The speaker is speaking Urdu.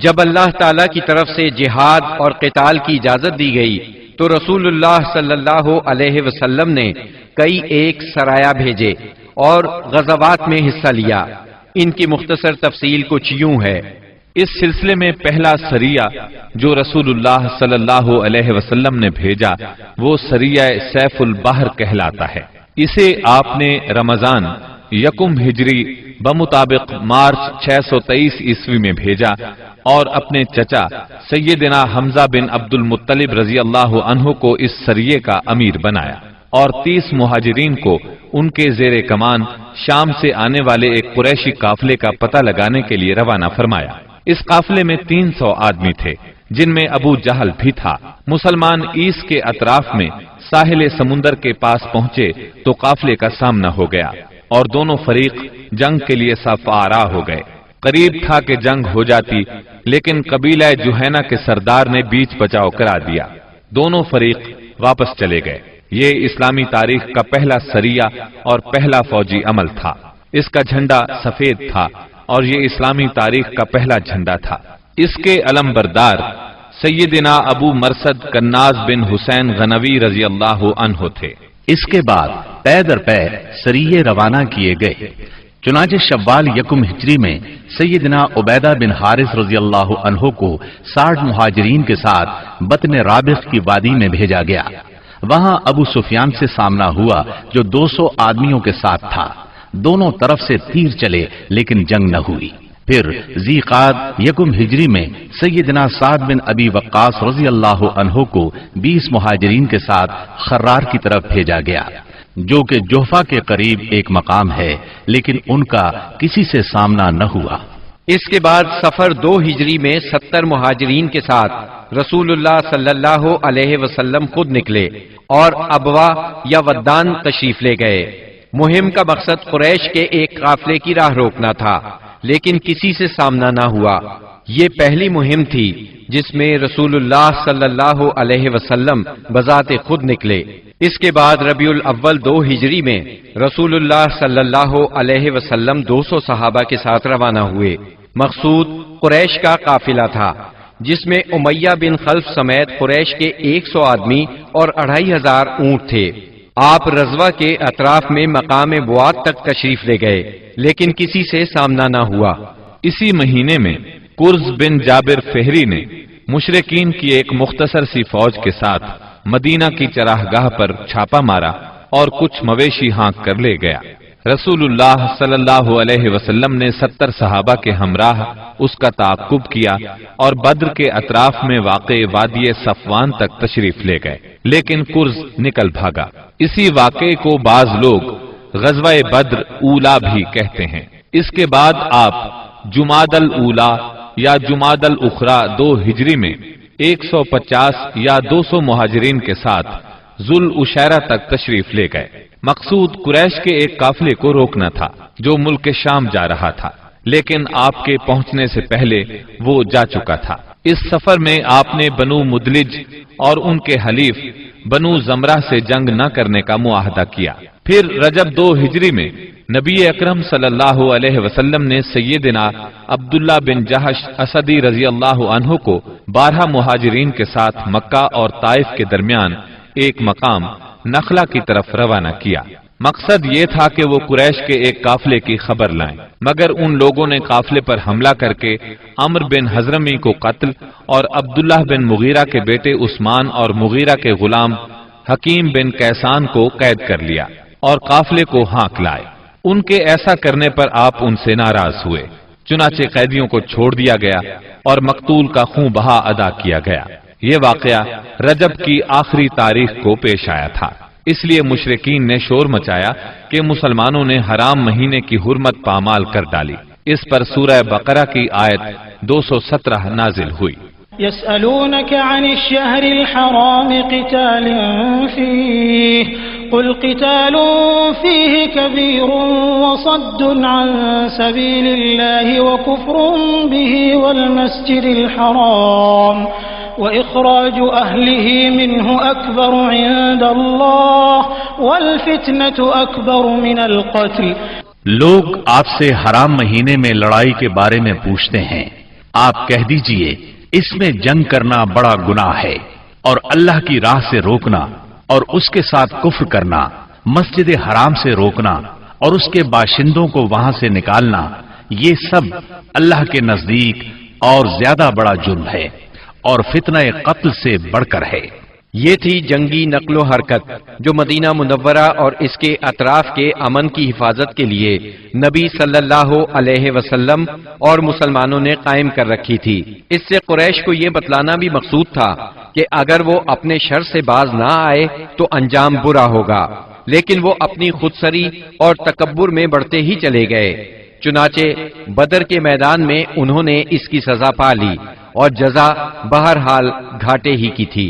جب اللہ تعالی کی طرف سے جہاد اور قتال کی اجازت دی گئی تو رسول اللہ صلی اللہ علیہ وسلم نے کئی ایک سرایا بھیجے اور غزوات میں حصہ لیا۔ ان کی مختصر تفصیل کچھ یوں ہے۔ اس سلسلے میں پہلا سریہ جو رسول اللہ صلی اللہ علیہ وسلم نے بھیجا وہ سریہ سیف البحر کہلاتا ہے۔ اسے آپ نے رمضان یکم ہجری بمطابق مارچ 623 عیسوی میں بھیجا اور اپنے چچا سیدنا حمزہ بن عبد المطلب رضی اللہ عنہ کو اس سریے کا امیر بنایا اور 30 مہاجرین کو ان کے زیر کمان شام سے آنے والے ایک قریشی قافلے کا پتہ لگانے کے لیے روانہ فرمایا۔ اس قافلے میں 300 آدمی تھے جن میں ابو جہل بھی تھا۔ مسلمان عیس کے اطراف میں ساحل سمندر کے پاس پہنچے تو قافلے کا سامنا ہو گیا اور دونوں فریق جنگ کے لیے صف آرا ہو گئے۔ قریب تھا کہ جنگ ہو جاتی لیکن قبیلہ جوہینہ کے سردار نے بیچ بچاؤ کرا دیا۔ دونوں فریق واپس چلے گئے۔ یہ اسلامی تاریخ کا پہلا سریہ اور پہلا فوجی عمل تھا۔ اس کا جھنڈا سفید تھا اور یہ اسلامی تاریخ کا پہلا جھنڈا تھا۔ اس کے علم بردار سیدنا ابو مرصد کناز بن حسین غنوی رضی اللہ عنہ تھے۔ اس کے بعد پے در پے سریے روانہ کیے گئے۔ چنانچہ شوال یکم ہجری میں سیدنا عبیدہ بن حارث رضی اللہ عنہ کو 60 مہاجرین کے ساتھ بطن رابغ کی وادی میں بھیجا گیا۔ وہاں ابو سفیان سے سامنا ہوا جو 200 آدمیوں کے ساتھ تھا۔ دونوں طرف سے تیر چلے لیکن جنگ نہ ہوئی۔ پھر ذی قعد یکم ہجری میں سیدنا سعد بن ابی وقاص رضی اللہ عنہ کو 20 مہاجرین کے ساتھ خرار کی طرف بھیجا گیا جو کہ جوفا کے قریب ایک مقام ہے، لیکن ان کا کسی سے سامنا نہ ہوا۔ اس کے بعد سفر 2 ہجری میں 70 مہاجرین کے ساتھ رسول اللہ صلی اللہ علیہ وسلم خود نکلے اور ابوا یا ودان تشریف لے گئے۔ مہم کا مقصد قریش کے ایک قافلے کی راہ روکنا تھا لیکن کسی سے سامنا نہ ہوا۔ یہ پہلی مہم تھی جس میں رسول اللہ صلی اللہ علیہ وسلم بذات خود نکلے۔ اس کے بعد ربیع الاول 2 ہجری میں رسول اللہ صلی اللہ علیہ وسلم 200 صحابہ کے ساتھ روانہ ہوئے۔ مقصود قریش کا قافلہ تھا جس میں امیہ بن خلف سمیت قریش کے 100 آدمی اور 2500 اونٹ تھے۔ آپ رضوہ کے اطراف میں مقام بواد تک تشریف لے گئے لیکن کسی سے سامنا نہ ہوا۔ اسی مہینے میں کرز بن جابر فہری نے مشرکین کی ایک مختصر سی فوج کے ساتھ مدینہ کی چراگاہ پر چھاپا مارا اور کچھ مویشی ہانک کر لے گیا۔ رسول اللہ صلی اللہ علیہ وسلم نے 70 صحابہ کے ہمراہ اس کا تعاقب کیا اور بدر کے اطراف میں واقع وادی صفوان تک تشریف لے گئے لیکن کرز نکل بھاگا۔ اسی واقعے کو بعض لوگ غزوہ بدر اولا بھی کہتے ہیں۔ اس کے بعد آپ جمادی الاولا یا جمادی الاخری 2 ہجری میں 150 یا 200 مہاجرین کے ساتھ ذوالعشیرہ تک تشریف لے گئے۔ مقصود قریش کے ایک قافلے کو روکنا تھا جو ملک شام جا رہا تھا لیکن آپ کے پہنچنے سے پہلے وہ جا چکا تھا۔ اس سفر میں آپ نے بنو مدلج اور ان کے حلیف بنو زمرہ سے جنگ نہ کرنے کا معاہدہ کیا۔ پھر رجب 2 ہجری میں نبی اکرم صلی اللہ علیہ وسلم نے سیدنا عبداللہ بن جہش اسدی رضی اللہ عنہ کو 12 مہاجرین کے ساتھ مکہ اور طائف کے درمیان ایک مقام نخلا کی طرف روانہ کیا۔ مقصد یہ تھا کہ وہ قریش کے ایک قافلے کی خبر لائیں، مگر ان لوگوں نے قافلے پر حملہ کر کے عمر بن حضرمی کو قتل اور عبداللہ بن مغیرہ کے بیٹے عثمان اور مغیرہ کے غلام حکیم بن کیسان کو قید کر لیا اور قافلے کو ہانک لائے۔ ان کے ایسا کرنے پر آپ ان سے ناراض ہوئے، چنانچہ قیدیوں کو چھوڑ دیا گیا اور مقتول کا خون بہا ادا کیا گیا۔ یہ واقعہ رجب کی آخری تاریخ کو پیش آیا تھا، اس لیے مشرکین نے شور مچایا کہ مسلمانوں نے حرام مہینے کی حرمت پامال کر ڈالی۔ اس پر سورہ بقرہ کی آیت 217 نازل ہوئی۔ يسألونك عن الشهر الحرام قتال فيه قل قتال فيه كبير وصد عن سبيل الله وكفر به والمسجد الحرام وإخراج أهله منه أكبر عند الله والفتنة أكبر من القتل۔ لوگ آپ سے حرام مہینے میں لڑائی کے بارے میں پوچھتے ہیں، آپ کہہ دیجئے اس میں جنگ کرنا بڑا گناہ ہے، اور اللہ کی راہ سے روکنا اور اس کے ساتھ کفر کرنا، مسجد حرام سے روکنا اور اس کے باشندوں کو وہاں سے نکالنا، یہ سب اللہ کے نزدیک اور زیادہ بڑا جرم ہے اور فتنہ قتل سے بڑھ کر ہے۔ یہ تھی جنگی نقل و حرکت جو مدینہ منورہ اور اس کے اطراف کے امن کی حفاظت کے لیے نبی صلی اللہ علیہ وسلم اور مسلمانوں نے قائم کر رکھی تھی۔ اس سے قریش کو یہ بتلانا بھی مقصود تھا کہ اگر وہ اپنے شر سے باز نہ آئے تو انجام برا ہوگا، لیکن وہ اپنی خودسری اور تکبر میں بڑھتے ہی چلے گئے۔ چنانچہ بدر کے میدان میں انہوں نے اس کی سزا پا لی اور جزا بہرحال گھاٹے ہی کی تھی۔